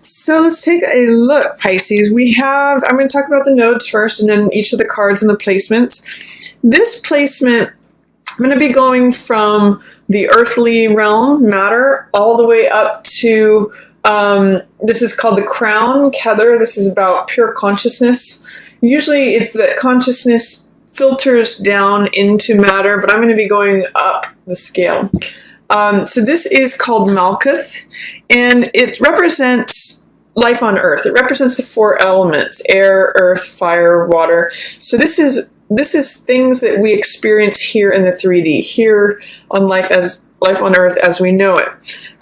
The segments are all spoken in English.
So let's take a look, Pisces. I'm going to talk about the nodes first and then each of the cards and the placements. This placement, I'm going to be going from the earthly realm, matter, all the way up to, this is called the crown, Kether. This is about pure consciousness. Usually it's that consciousness filters down into matter, but I'm going to be going up the scale. So this is called Malkuth, and it represents life on Earth. It represents the four elements: air, earth, fire, water. So this is things that we experience here in the 3D, here on life on Earth as we know it.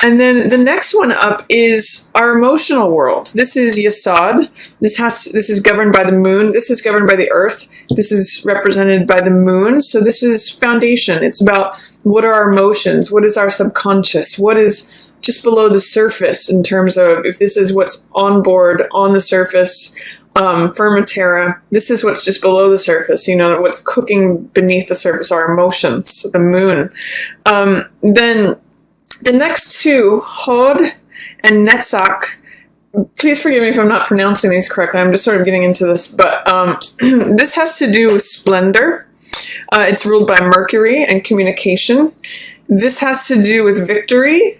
And then the next one up is our emotional world. This is Yasod. This is governed by the moon. This is governed by the earth. This is represented by the moon. So this is foundation. It's about what are our emotions? What is our subconscious? What is just below the surface in terms of if this is what's on board, on the surface, firma terra, this is what's just below the surface, what's cooking beneath the surface, our emotions, the moon. Then the next two, Hod and Netzach, please forgive me if I'm not pronouncing these correctly, I'm just sort of getting into this, but this has to do with splendor. It's ruled by Mercury and communication. This has to do with victory,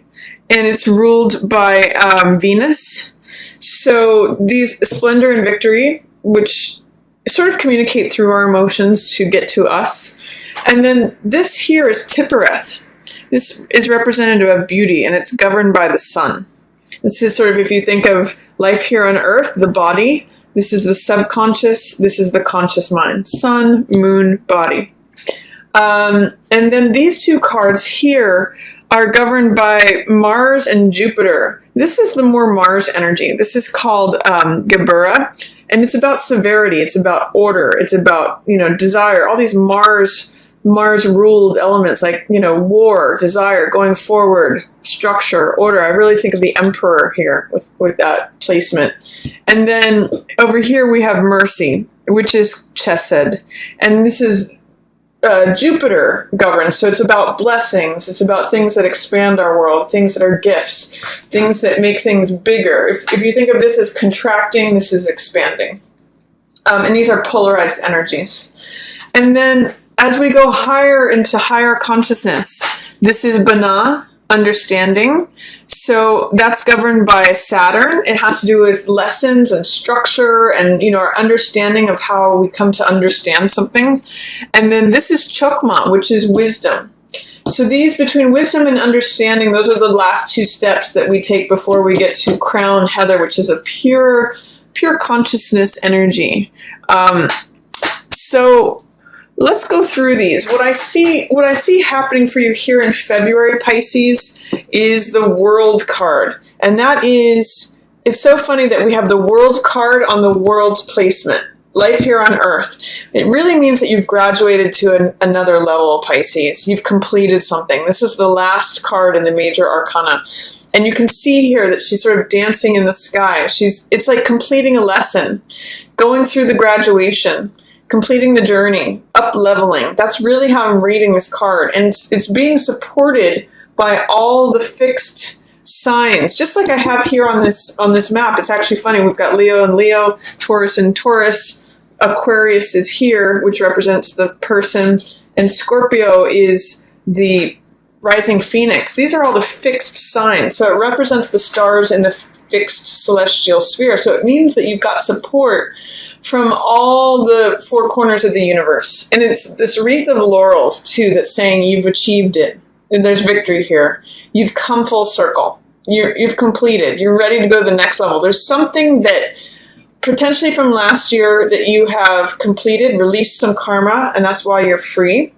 and it's ruled by Venus. So these splendor and victory, which sort of communicate through our emotions to get to us. And then this here is Tippereth. This is representative of beauty, and it's governed by the sun. This is sort of, if you think of life here on Earth, the body. This is the subconscious. This is the conscious mind. Sun, moon, body. And then these two cards here are governed by Mars and Jupiter. This is the more Mars energy. This is called Gebura, and it's about severity. It's about order. It's about, desire. All these Mars-ruled elements like, war, desire, going forward, structure, order. I really think of the Emperor here with that placement. And then over here we have Mercy, which is Chesed. And this is Jupiter governs, so it's about blessings, it's about things that expand our world, things that are gifts, things that make things bigger. If you think of this as contracting, this is expanding. And these are polarized energies. And then as we go higher into higher consciousness, this is Binah, understanding. So that's governed by Saturn. It has to do with lessons and structure and, our understanding of how we come to understand something. And then this is Chokmah, which is wisdom. So these, between wisdom and understanding, those are the last two steps that we take before we get to Crown Heather, which is a pure consciousness energy. So let's go through these. What I see happening for you here in February, Pisces, is the World card. And that is, it's so funny that we have the World card on the World's placement. Life here on Earth. It really means that you've graduated to another level, Pisces. You've completed something. This is the last card in the major arcana. And you can see here that she's sort of dancing in the sky. It's like completing a lesson, going through the graduation, completing the journey, up-leveling. That's really how I'm reading this card. And it's being supported by all the fixed signs, just like I have here on this map. It's actually funny. We've got Leo and Leo, Taurus and Taurus. Aquarius is here, which represents the person. And Scorpio is the rising phoenix. These are all the fixed signs. So it represents the stars in the fixed celestial sphere. So it means that you've got support from all the four corners of the universe. And it's this wreath of laurels, too, that's saying you've achieved it. And there's victory here. You've come full circle. You've completed. You're ready to go to the next level. There's something that potentially from last year that you have completed, released some karma, and that's why you're free.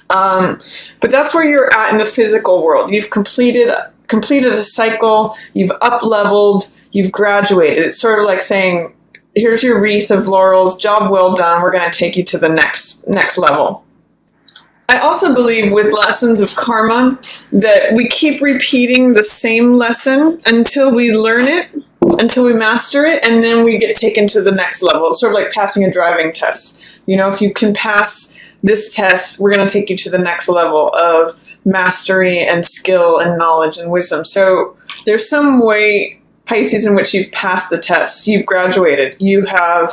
But that's where you're at in the physical world. You've completed a cycle, you've up-leveled, you've graduated. It's sort of like saying, here's your wreath of laurels, job well done, we're going to take you to the next level. I also believe with lessons of karma that we keep repeating the same lesson until we learn it, until we master it, and then we get taken to the next level. It's sort of like passing a driving test. If you can pass this test, we're going to take you to the next level of mastery and skill and knowledge and wisdom. So there's some way Pisces, in which you've passed the test, you've graduated, you have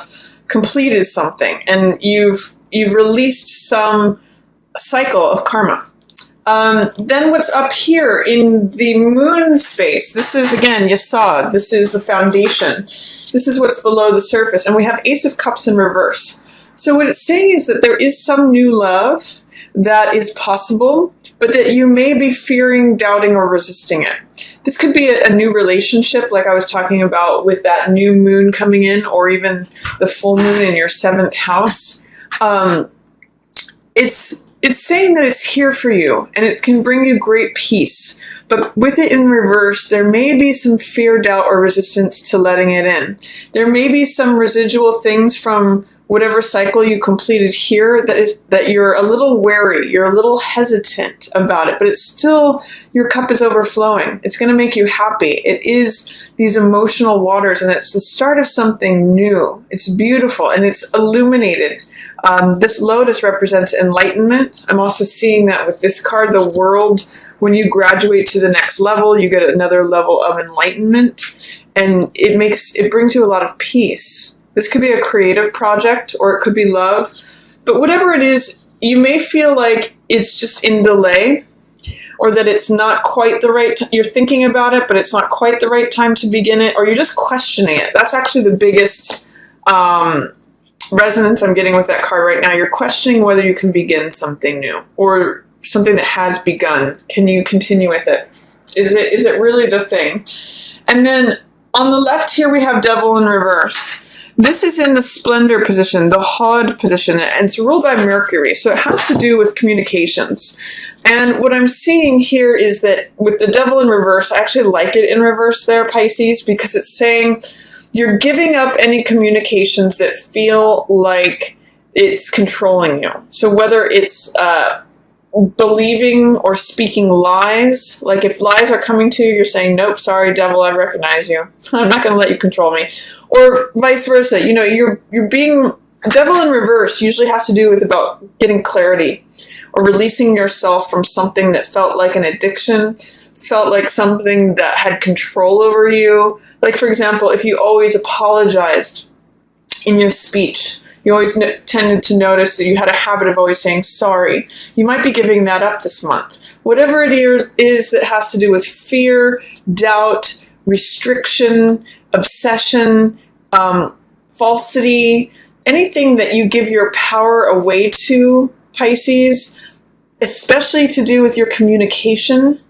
completed something, and you've released some cycle of karma. Then what's up here in the moon space, this is, again, Yasod, this is the foundation. This is what's below the surface. And we have Ace of Cups in reverse. So what it's saying is that there is some new love that is possible, but that you may be fearing, doubting, or resisting it. This could be a new relationship, like I was talking about with that new moon coming in, or even the full moon in your 7th house. It's saying that it's here for you, and it can bring you great peace. But with it in reverse, there may be some fear, doubt, or resistance to letting it in. There may be some residual things from whatever cycle you completed here that you're a little wary, you're a little hesitant about it, but it's still, your cup is overflowing. It's going to make you happy. It is these emotional waters, and it's the start of something new. It's beautiful, and it's illuminated. This lotus represents enlightenment. I'm also seeing that with this card, the world. When you graduate to the next level, you get another level of enlightenment, and it brings you a lot of peace. This could be a creative project, or it could be love. But whatever it is, you may feel like it's just in delay, or that it's not quite the right you're thinking about it, but it's not quite the right time to begin it, or you're just questioning it. That's actually the biggest resonance I'm getting with that card right now. You're questioning whether you can begin something new, or something that has begun. Can you continue with it? Is it really the thing? And then on the left here, we have Devil in reverse. This is in the splendor position, the Hod position, and it's ruled by Mercury, so it has to do with communications. And what I'm seeing here is that with the Devil in reverse, I actually like it in reverse there, Pisces, because it's saying you're giving up any communications that feel like it's controlling you. So whether it's believing or speaking lies, like if lies are coming to you, you're saying, nope, sorry, devil, I recognize you. I'm not going to let you control me. Or vice versa. You know, you're being, devil in reverse usually has to do with about getting clarity or releasing yourself from something that felt like an addiction, felt like something that had control over you. Like, for example, if you always apologized in your speech, you always tended to notice that you had a habit of always saying sorry. You might be giving that up this month. Whatever it is that has to do with fear, doubt, restriction, obsession, falsity, anything that you give your power away to, Pisces, especially to do with your communication.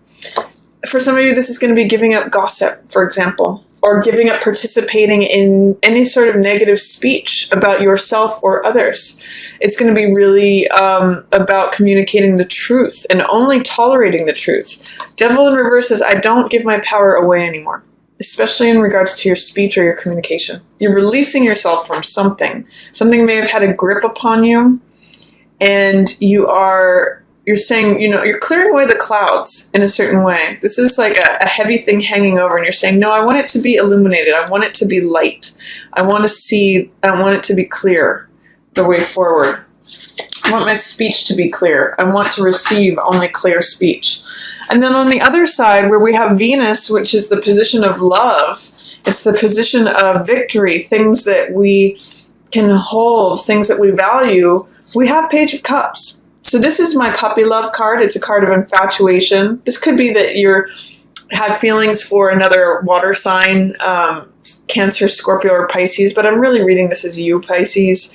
For some of you, this is going to be giving up gossip, for example, or giving up participating in any sort of negative speech about yourself or others. It's going to be really about communicating the truth and only tolerating the truth. Devil in reverse says, I don't give my power away anymore, especially in regards to your speech or your communication. You're releasing yourself from something. Something may have had a grip upon you, and you're saying, you know, you're clearing away the clouds in a certain way. This is like a heavy thing hanging over, and you're saying, no, I want it to be illuminated. I want it to be light. I want it to be clear the way forward. I want my speech to be clear. I want to receive only clear speech. And then on the other side, where we have Venus, which is the position of love, it's the position of victory, things that we can hold, things that we value, we have Page of Cups. So this is my puppy love card. It's a card of infatuation. This could be that you have feelings for another water sign, Cancer, Scorpio, or Pisces, but I'm really reading this as you, Pisces.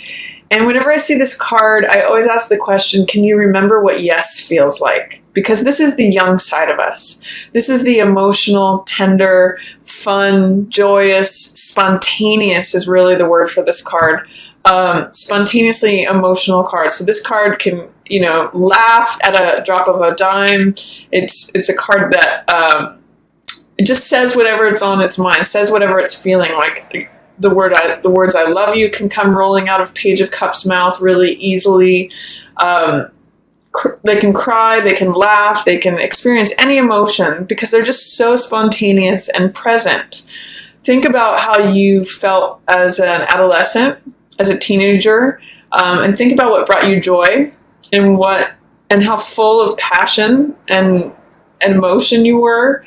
And whenever I see this card, I always ask the question, can you remember what yes feels like? Because this is the young side of us. This is the emotional, tender, fun, joyous, spontaneous is really the word for this card. Spontaneously emotional card. So this card can, you know, laugh at a drop of a dime. It's a card that it just says whatever it's on its mind, says whatever it's feeling. Like the words I love you can come rolling out of Page of Cups' mouth really easily. They can cry, they can laugh, they can experience any emotion because they're just so spontaneous and present. Think about how you felt as an adolescent, as a teenager, and think about what brought you joy and how full of passion and emotion you were.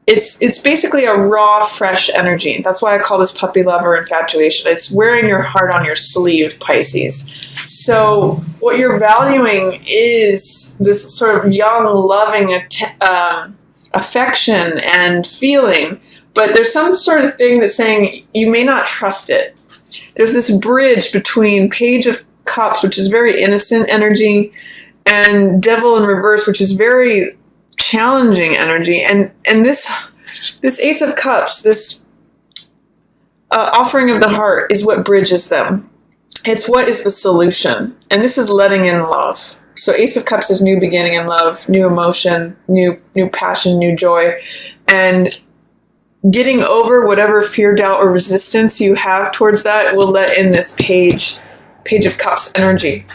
it's basically a raw, fresh energy. That's why I call this puppy love or infatuation. It's wearing your heart on your sleeve, Pisces. So what you're valuing is this sort of young, loving affection and feeling, but there's some sort of thing that's saying you may not trust it. There's this bridge between Page of Cups, which is very innocent energy, and Devil in reverse, which is very challenging energy, and this Ace of Cups, this offering of the heart, is what bridges them. It's what is the solution, and this is letting in love. So Ace of Cups is new beginning in love, new emotion, new passion, new joy, and getting over whatever fear, doubt, or resistance you have towards that will let in this Page of Cups energy.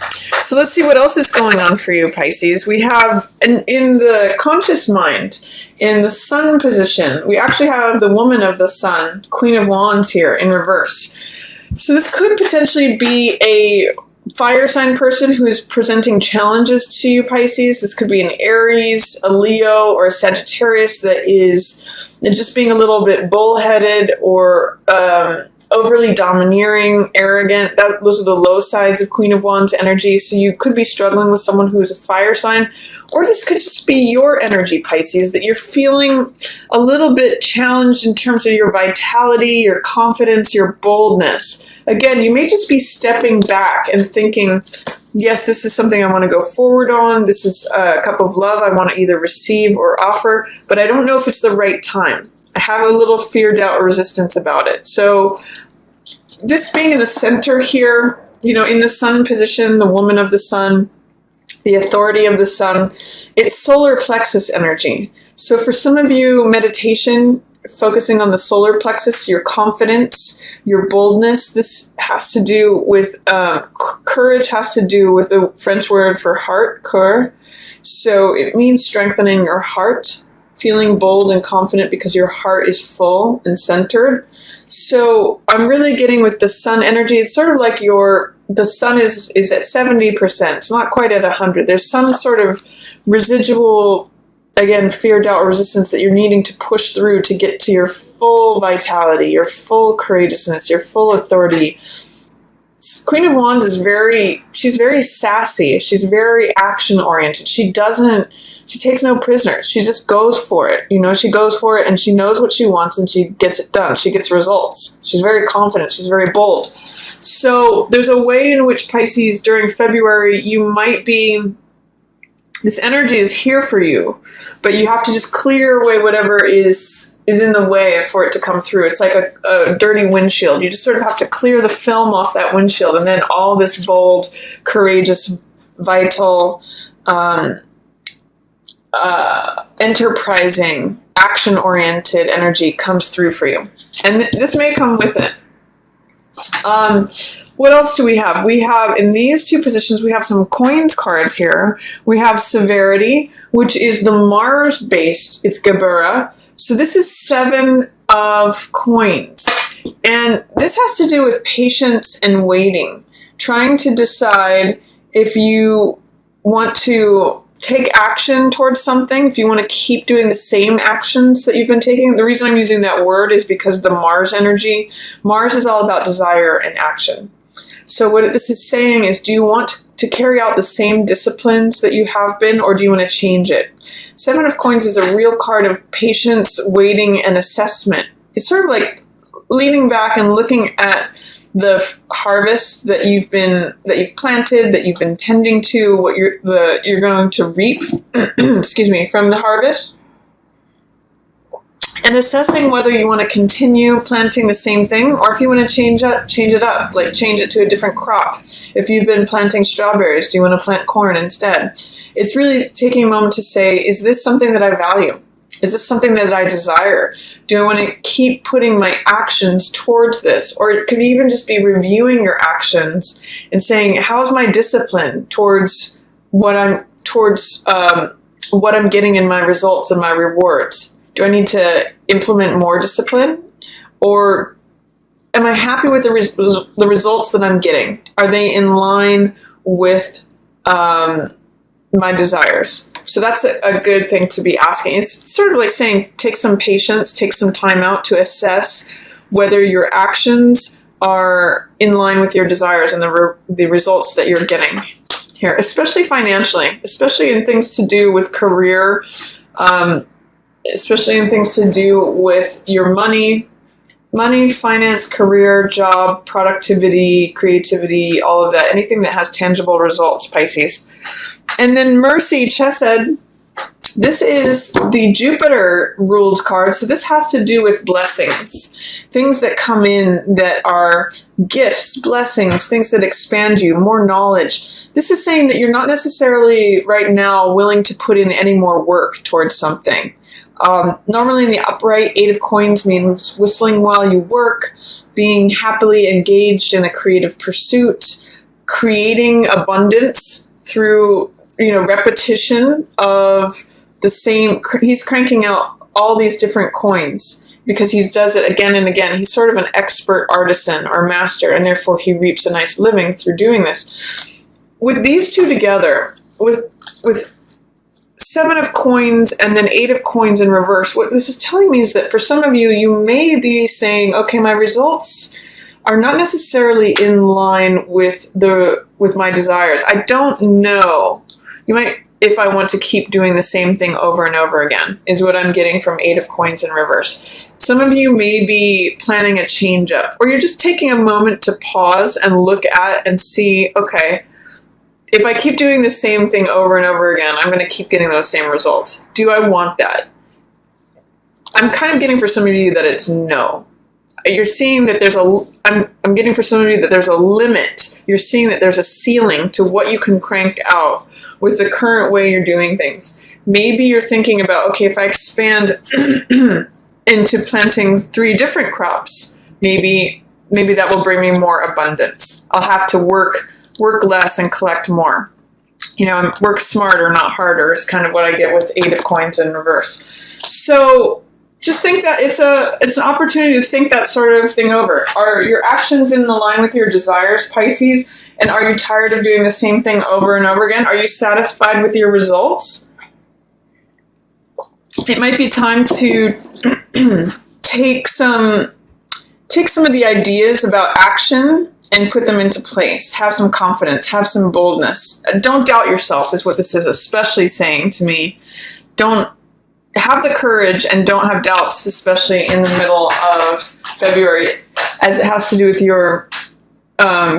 So let's see what else is going on for you, Pisces. We have, in the conscious mind, in the sun position, we actually have the woman of the sun, Queen of Wands here in reverse. So this could potentially be a fire sign person who is presenting challenges to you, Pisces. This could be an Aries, a Leo, or a Sagittarius that is just being a little bit bullheaded or overly domineering, arrogant. Those are the low sides of Queen of Wands energy. So you could be struggling with someone who's a fire sign, or this could just be your energy, Pisces, that you're feeling a little bit challenged in terms of your vitality, your confidence, your boldness. Again, you may just be stepping back and thinking, yes, this is something I want to go forward on. This is a cup of love I want to either receive or offer, but I don't know if it's the right time. I have a little fear, doubt, or resistance about it. So this being in the center here, in the sun position, the woman of the sun, the authority of the sun, it's solar plexus energy. So for some of you, meditation, focusing on the solar plexus, your confidence, your boldness, this has to do with courage, has to do with the French word for heart, cœur. So it means strengthening your heart, feeling bold and confident because your heart is full and centered. So I'm really getting with the sun energy. It's sort of like the sun is at 70%. It's not quite at 100. There's some sort of residual, again, fear, doubt, or resistance that you're needing to push through to get to your full vitality, your full courageousness, your full authority. Queen of Wands she's very sassy. She's very action oriented. She takes no prisoners. She just goes for it. She goes for it and she knows what she wants and she gets it done. She gets results. She's very confident. She's very bold. So there's a way in which, Pisces, during February, this energy is here for you, but you have to just clear away whatever is in the way for it to come through. It's like a dirty windshield. You just sort of have to clear the film off that windshield, and then all this bold, courageous, vital, enterprising, action-oriented energy comes through for you. And this may come with it. What else do we have? We have, in these two positions, we have some coins cards here. We have Severity, which is the Mars-based. It's Gebura. So this is 7 of coins. And this has to do with patience and waiting. Trying to decide if you want to take action towards something, if you want to keep doing the same actions that you've been taking. The reason I'm using that word is because the Mars energy, Mars is all about desire and action. So what this is saying is, do you want to carry out the same disciplines that you have been, or do you want to change it? 7 of Coins is a real card of patience, waiting, and assessment. It's sort of like leaning back and looking at the harvest that you've planted, that you've been tending to, what you're going to reap, excuse me, from the harvest, and assessing whether you want to continue planting the same thing or if you want to change it up, like change it to a different crop. If you've been planting strawberries, do you want to plant corn instead? It's really taking a moment to say, is this something that I value? Is this something that I desire? Do I want to keep putting my actions towards this? Or it could even just be reviewing your actions and saying, how's my discipline towards what I'm getting in my results and my rewards? Do I need to implement more discipline? Or am I happy with the results that I'm getting? Are they in line with my desires. So that's a good thing to be asking. It's sort of like saying, take some patience, take some time out to assess whether your actions are in line with your desires and the results that you're getting here, especially financially, especially in things to do with career, especially in things to do with your money, finance, career, job, productivity, creativity, all of that, anything that has tangible results, Pisces. And then Mercy, Chesed, this is the Jupiter ruled card. So this has to do with blessings, things that come in that are gifts, blessings, things that expand you, more knowledge. This is saying that you're not necessarily right now willing to put in any more work towards something. Normally in the upright, 8 of coins means whistling while you work, being happily engaged in a creative pursuit, creating abundance through, repetition of the same. He's cranking out all these different coins because he does it again and again. He's sort of an expert artisan or master, and therefore he reaps a nice living through doing this. With these two together, with 7 of coins and then 8 of coins in reverse, what this is telling me is that for some of you, you may be saying, okay, my results are not necessarily in line with my desires. I don't know. You might, if I want to keep doing the same thing over and over again, is what I'm getting from 8 of coins in reverse. Some of you may be planning a change up, or you're just taking a moment to pause and look at and see, okay, if I keep doing the same thing over and over again, I'm going to keep getting those same results. Do I want that? I'm kind of getting for some of you that it's no. You're seeing that I'm getting for some of you that there's a limit. You're seeing that there's a ceiling to what you can crank out with the current way you're doing things. Maybe you're thinking about, okay, if I expand into planting 3 different crops, maybe that will bring me more abundance. I'll have to work less and collect more. Work smarter, not harder is kind of what I get with 8 of coins in reverse. So just think that it's an opportunity to think that sort of thing over. Are your actions in line with your desires, Pisces? And are you tired of doing the same thing over and over again? Are you satisfied with your results? It might be time to take some of the ideas about action and put them into place. Have some confidence, have some boldness. Don't doubt yourself is what this is especially saying to me. Don't have the courage and don't have doubts, especially in the middle of February, as it has to do with your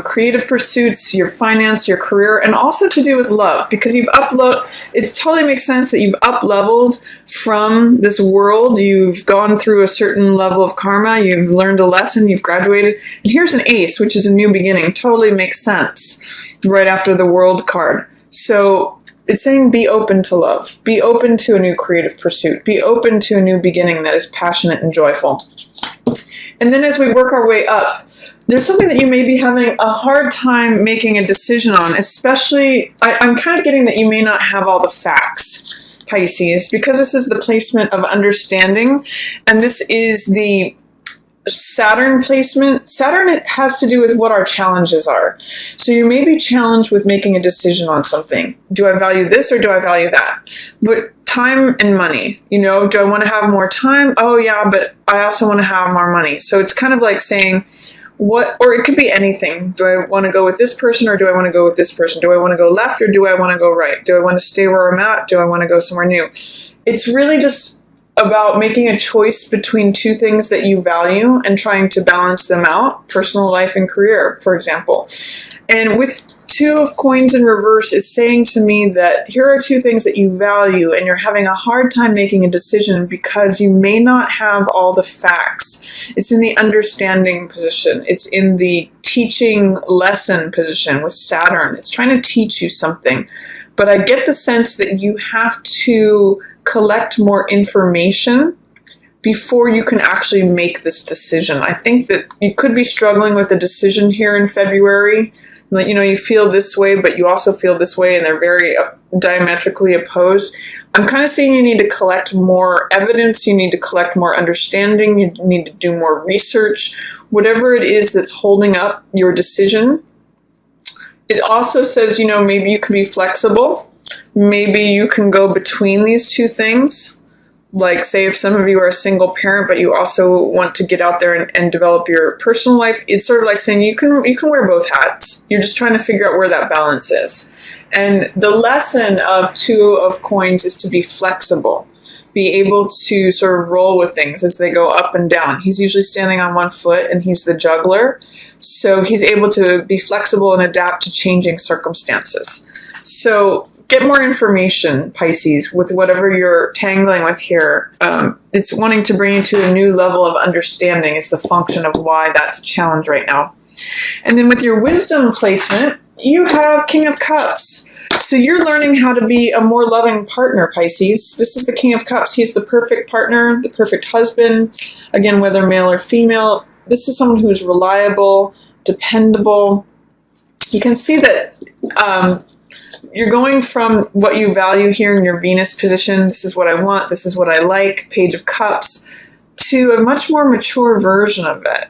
creative pursuits, your finance, your career, and also to do with love, because it totally makes sense that you've up-leveled from this world. You've gone through a certain level of karma. You've learned a lesson. You've graduated. And here's an ace, which is a new beginning. Totally makes sense right after the world card. So it's saying be open to love. Be open to a new creative pursuit. Be open to a new beginning that is passionate and joyful. And then as we work our way up, there's something that you may be having a hard time making a decision on, especially, I'm kind of getting that you may not have all the facts, Pisces, because this is the placement of understanding, and this is the Saturn placement. Saturn has to do with what our challenges are. So you may be challenged with making a decision on something. Do I value this or do I value that? But time and money, do I want to have more time? Oh yeah, but I also want to have more money. So it's kind of like saying, or it could be anything. Do I want to go with this person or do I want to go with this person? Do I want to go left or do I want to go right? Do I want to stay where I'm at? Do I want to go somewhere new? It's really just about making a choice between 2 things that you value and trying to balance them out, personal life and career, for example. And with 2 of coins in reverse, it's saying to me that here are 2 things that you value and you're having a hard time making a decision because you may not have all the facts. It's in the understanding position. It's in the teaching lesson position with Saturn. It's trying to teach you something. But I get the sense that you have to collect more information before you can actually make this decision. I think that you could be struggling with a decision here in February. You feel this way, but you also feel this way, and they're very diametrically opposed. I'm kind of seeing you need to collect more evidence, you need to collect more understanding, you need to do more research, whatever it is that's holding up your decision. It also says, maybe you can be flexible. maybe you can go between these two things. Like, say if some of you are a single parent, but you also want to get out there and develop your personal life, it's sort of like saying you can wear both hats. You're just trying to figure out where that balance is. And the lesson of Two of Coins is to be flexible, be able to sort of roll with things as they go up and down. He's usually standing on one foot, and he's the juggler. So he's able to be flexible and adapt to changing circumstances. So get more information, Pisces, with whatever you're tangling with here. It's wanting to bring you to a new level of understanding is the function of why that's a challenge right now. And then with your wisdom placement, you have King of Cups. So you're learning how to be a more loving partner, Pisces. This is the King of Cups. He's the perfect partner, the perfect husband. Again, whether male or female, this is someone who's reliable, dependable. You can see that you're going from what you value here in your Venus position, this is what I want, this is what I like, Page of Cups, to a much more mature version of it.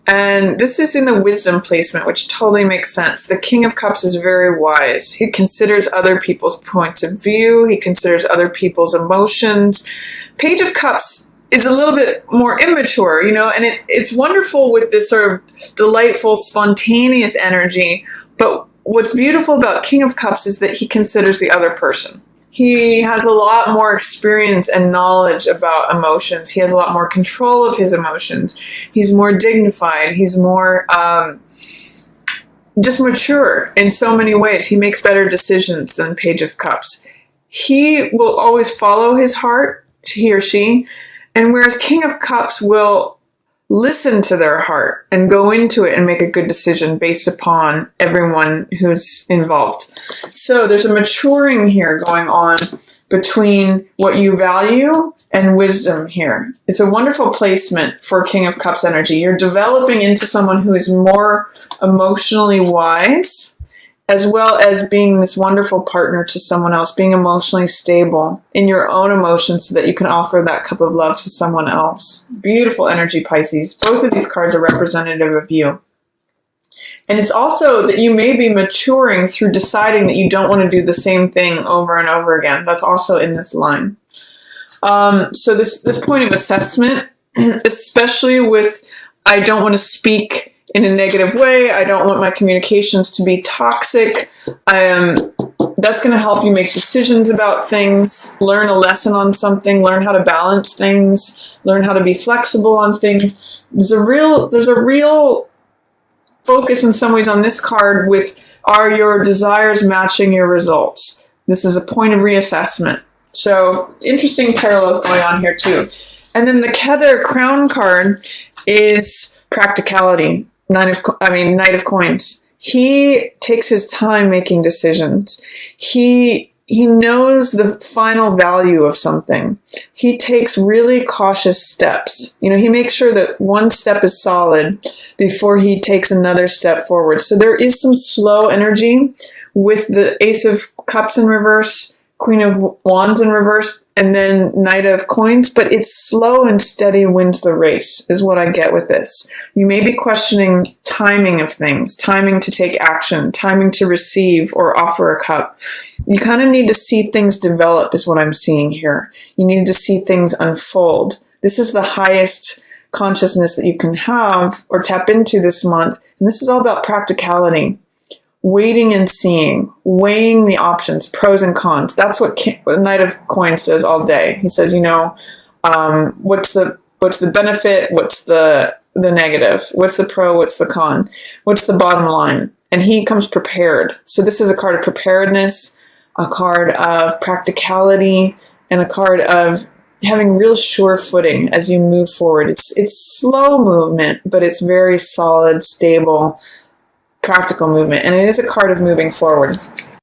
And this is in the wisdom placement, which totally makes sense. The King of Cups is very wise. He considers other people's points of view. He considers other people's emotions. Page of Cups is a little bit more immature, you know, and it's wonderful with this sort of delightful, spontaneous energy. But what's beautiful about King of Cups is that he considers the other person. He has a lot more experience and knowledge about emotions. He has a lot more control of his emotions. He's more dignified. He's more just mature in so many ways. He makes better decisions than Page of Cups. He will always follow his heart, he or she, and whereas King of Cups will listen to their heart and go into it and make a good decision based upon everyone who's involved. So there's a maturing here going on between what you value and wisdom here. It's a wonderful placement for King of Cups energy. You're developing into someone who is more emotionally wise, as well as being this wonderful partner to someone else, being emotionally stable in your own emotions so that you can offer that cup of love to someone else. Beautiful energy, Pisces. Both of these cards are representative of you. And it's also that you may be maturing through deciding that you don't want to do the same thing over and over again. That's also in this line. So this point of assessment, especially with I don't want to speak in a negative way, I don't want my communications to be toxic, that's going to help you make decisions about things, learn a lesson on something, learn how to balance things, learn how to be flexible on things. There's a real focus in some ways on this card with, are your desires matching your results? This is a point of reassessment. So interesting parallels going on here too. And then the Kether Crown card is practicality. Knight of Coins. He takes his time making decisions. He knows the final value of something. He takes really cautious steps. You know, he makes sure that one step is solid before he takes another step forward. So there is some slow energy with the Ace of Cups in reverse, Queen of Wands in reverse, and then Knight of Coins, but it's slow and steady wins the race, is what I get with this. You may be questioning timing of things, timing to take action, timing to receive or offer a cup. You kind of need to see things develop, is what I'm seeing here. You need to see things unfold. This is the highest consciousness that you can have or tap into this month, and this is all about practicality. Waiting and seeing, weighing the options, pros and cons. That's what Knight of Coins does all day. He says, you know, what's the benefit? What's the negative? What's the pro? What's the con? What's the bottom line? And he comes prepared. So this is a card of preparedness, a card of practicality, and a card of having real sure footing as you move forward. It's slow movement, but it's very solid, stable, practical movement, and it is a card of moving forward.